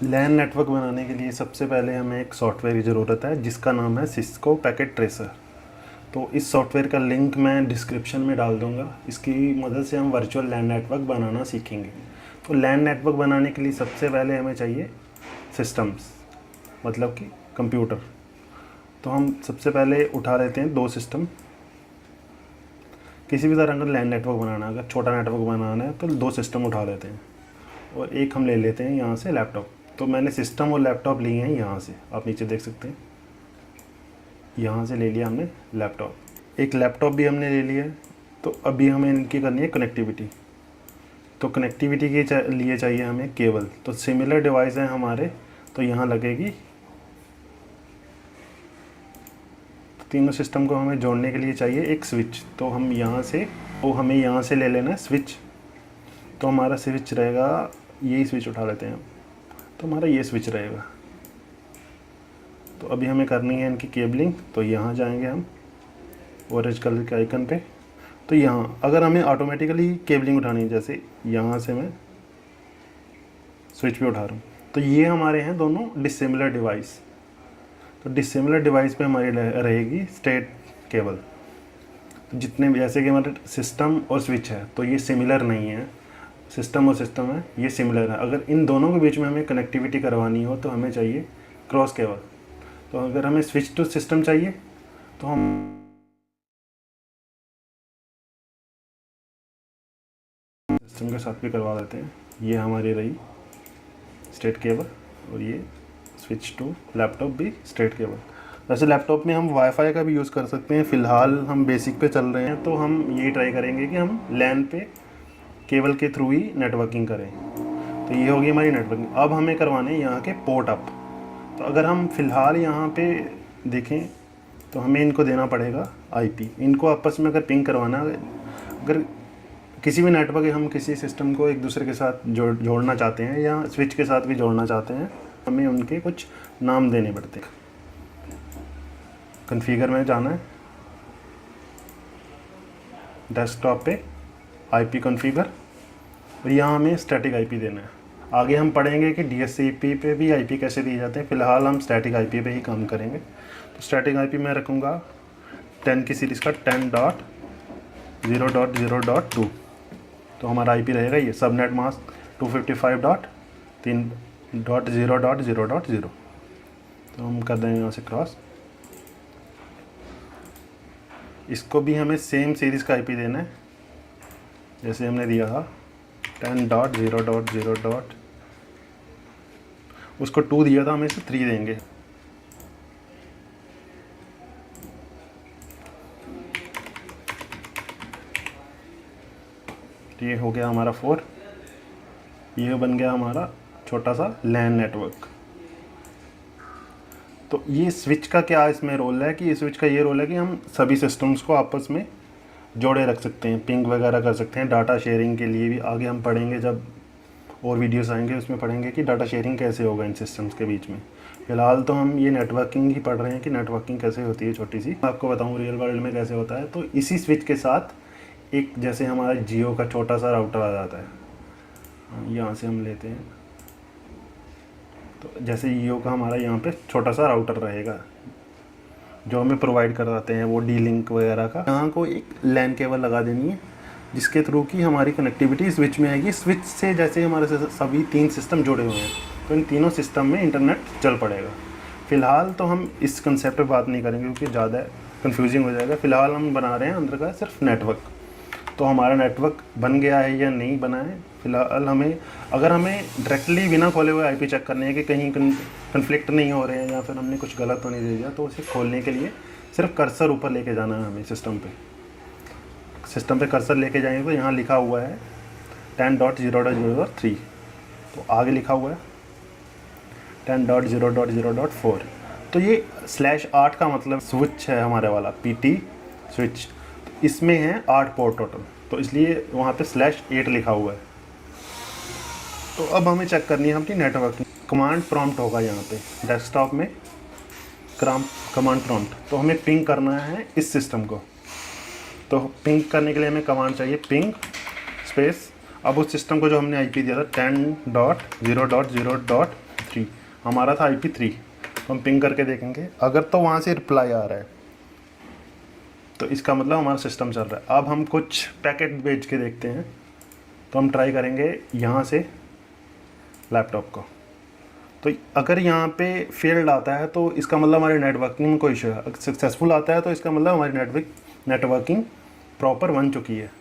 लैन network बनाने के लिए सबसे पहले हमें एक सॉफ्टवेयर की ज़रूरत है जिसका नाम है सिस्को पैकेट ट्रेसर। तो इस सॉफ्टवेयर का लिंक मैं डिस्क्रिप्शन में डाल दूंगा। इसकी मदद से हम वर्चुअल लैन नेटवर्क बनाना सीखेंगे। तो लैन नेटवर्क बनाने के लिए सबसे पहले हमें चाहिए सिस्टम्स, मतलब कि कंप्यूटर। तो हम सबसे पहले उठा लेते हैं 2 सिस्टम। किसी भी तरह का लैन नेटवर्क बनाना है, अगर छोटा नेटवर्क बनाना है तो 2 सिस्टम उठा लेते हैं और एक हम ले लेते हैं यहाँ से लैपटॉप। तो मैंने सिस्टम और लैपटॉप लिए हैं यहाँ से, आप नीचे देख सकते हैं। यहाँ से ले लिया हमने लैपटॉप, एक लैपटॉप भी हमने ले लिया है। तो अभी हमें इनकी करनी है कनेक्टिविटी। तो कनेक्टिविटी के लिए चाहिए हमें केबल। तो सिमिलर डिवाइस हैं हमारे, तो यहाँ लगेगी। तो तीनों सिस्टम को हमें जोड़ने के लिए चाहिए एक स्विच। तो हम यहाँ से हमें यहाँ से ले लेना है स्विच। तो हमारा स्विच रहेगा, यही स्विच उठा लेते हैं हम। तो हमारा ये स्विच रहेगा। तो अभी हमें करनी है इनकी केबलिंग। तो यहाँ जाएंगे हम ऑरेंज कलर के आइकन पे। तो यहाँ अगर हमें ऑटोमेटिकली केबलिंग उठानी है, जैसे यहाँ से मैं स्विच पे उठा रहा हूँ, तो ये हमारे हैं दोनों डिसिमिलर डिवाइस। तो डिसिमिलर डिवाइस पे हमारी रहेगी स्ट्रेट केबल। तो जितने भी, जैसे कि हमारे सिस्टम और स्विच है, तो ये सिमिलर नहीं है। सिस्टम और सिस्टम है, ये सिमिलर है। अगर इन दोनों के बीच में हमें कनेक्टिविटी करवानी हो तो हमें चाहिए क्रॉस केबल। तो अगर हमें स्विच टू सिस्टम चाहिए तो हम सिस्टम के साथ भी करवा देते हैं। ये हमारी रही स्ट्रेट केबल और ये स्विच टू लैपटॉप भी स्ट्रेट केबल। वैसे लैपटॉप में हम वाईफाई का भी यूज़ कर सकते हैं। फ़िलहाल हम बेसिक पे चल रहे हैं, तो हम यही ट्राई करेंगे कि हम लैन पे केबल के थ्रू ही नेटवर्किंग करें। तो ये होगी हमारी नेटवर्किंग। अब हमें करवाने हैं यहाँ के पोर्ट अप। तो अगर हम फ़िलहाल यहाँ पे देखें तो हमें इनको देना पड़ेगा आईपी। इनको आपस में अगर पिंग करवाना, अगर किसी भी नेटवर्क हम किसी सिस्टम को एक दूसरे के साथ जोड़ना चाहते हैं या स्विच के साथ भी जोड़ना चाहते हैं, हमें उनके कुछ नाम देने पड़ते हैं। कॉन्फ़िगर में जाना है, डेस्कटॉप पे आईपी कॉन्फ़िगर, और यहाँ हमें स्टैटिक आईपी देना है। आगे हम पढ़ेंगे कि डीएचसीपी पे भी आईपी कैसे दिए जाते हैं। फ़िलहाल हम स्टैटिक आईपी पे ही काम करेंगे। तो स्टैटिक आईपी मैं रखूँगा 10 की सीरीज़ का 10.0.0.2। तो हमारा आईपी रहेगा ये। Subnet mask 255.3.0.0.0। तो हम कर देंगे यहाँ से क्रॉस। इसको भी हमें सेम सीरीज़ का आईपी देना है जैसे हमने दिया था 10.0.0. उसको 2 दिया था, हमें इसे 3 देंगे। ये हो गया हमारा 4। ये बन गया हमारा छोटा सा लैन नेटवर्क। तो ये स्विच का क्या इसमें रोल है कि स्विच का ये रोल है कि हम सभी सिस्टम्स को आपस में जोड़े रख सकते हैं, पिंग वगैरह कर सकते हैं। डाटा शेयरिंग के लिए भी आगे हम पढ़ेंगे, जब और वीडियोस आएंगे उसमें पढ़ेंगे कि डाटा शेयरिंग कैसे होगा इन सिस्टम्स के बीच में। फ़िलहाल तो हम ये नेटवर्किंग ही पढ़ रहे हैं कि नेटवर्किंग कैसे होती है छोटी सी। मैं आपको बताऊँ रियल वर्ल्ड में कैसे होता है। तो इसी स्विच के साथ एक, जैसे हमारा जियो का छोटा सा राउटर आ जाता है, यहाँ से हम लेते हैं। तो जैसे जियो का हमारा यहाँ पे छोटा सा राउटर रहेगा जो हमें प्रोवाइड कराते हैं, वो डी लिंक वगैरह का। यहाँ को एक लैन केबल लगा देनी है जिसके थ्रू की हमारी कनेक्टिविटी स्विच में आएगी। स्विच से जैसे हमारे सभी 3 सिस्टम जुड़े हुए हैं, तो इन तीनों सिस्टम में इंटरनेट चल पड़ेगा। फ़िलहाल तो हम इस कंसेप्ट पे बात नहीं करेंगे क्योंकि ज़्यादा कन्फ्यूजिंग हो जाएगा। फ़िलहाल हम बना रहे हैं अंदर का सिर्फ नेटवर्क। तो हमारा नेटवर्क बन गया है या नहीं बना है। फ़िलहाल हमें, अगर हमें डायरेक्टली बिना खोले हुए आईपी चेक करने है कि कहीं कन्फ्लिक्ट नहीं हो रहे हैं या फिर हमने कुछ गलत तो नहीं दे दिया, तो उसे खोलने के लिए सिर्फ कर्सर ऊपर लेके जाना है हमें सिस्टम पे कर्सर लेके जाएंगे तो यहाँ लिखा हुआ है 10.0.0.3। तो आगे लिखा हुआ है 10.0.0.4। तो ये /8 का मतलब स्विच है हमारे वाला PT स्विच। इसमें है 8 पोर्ट टोटल, तो इसलिए वहाँ पे /8 लिखा हुआ है। तो अब हमें चेक करनी है अपनी नेटवर्किंग। कमांड प्रॉम्प्ट होगा यहाँ पे डेस्कटॉप में, कमांड प्रॉम्प्ट। तो हमें पिंग करना है इस सिस्टम को। तो पिंग करने के लिए हमें कमांड चाहिए पिंग स्पेस। अब उस सिस्टम को जो हमने आईपी दिया था 10.0.0.3 हमारा था IP3, तो हम पिंग करके देखेंगे। अगर तो वहाँ से रिप्लाई आ रहा है तो इसका मतलब हमारा सिस्टम चल रहा है। अब हम कुछ पैकेट भेज के देखते हैं। तो हम ट्राई करेंगे यहाँ से लैपटॉप को। तो अगर यहाँ पे फेल्ड आता है तो इसका मतलब हमारे नेटवर्किंग में कोई इशू है। अगर सक्सेसफुल आता है तो इसका मतलब हमारी नेटवर्किंग प्रॉपर बन चुकी है।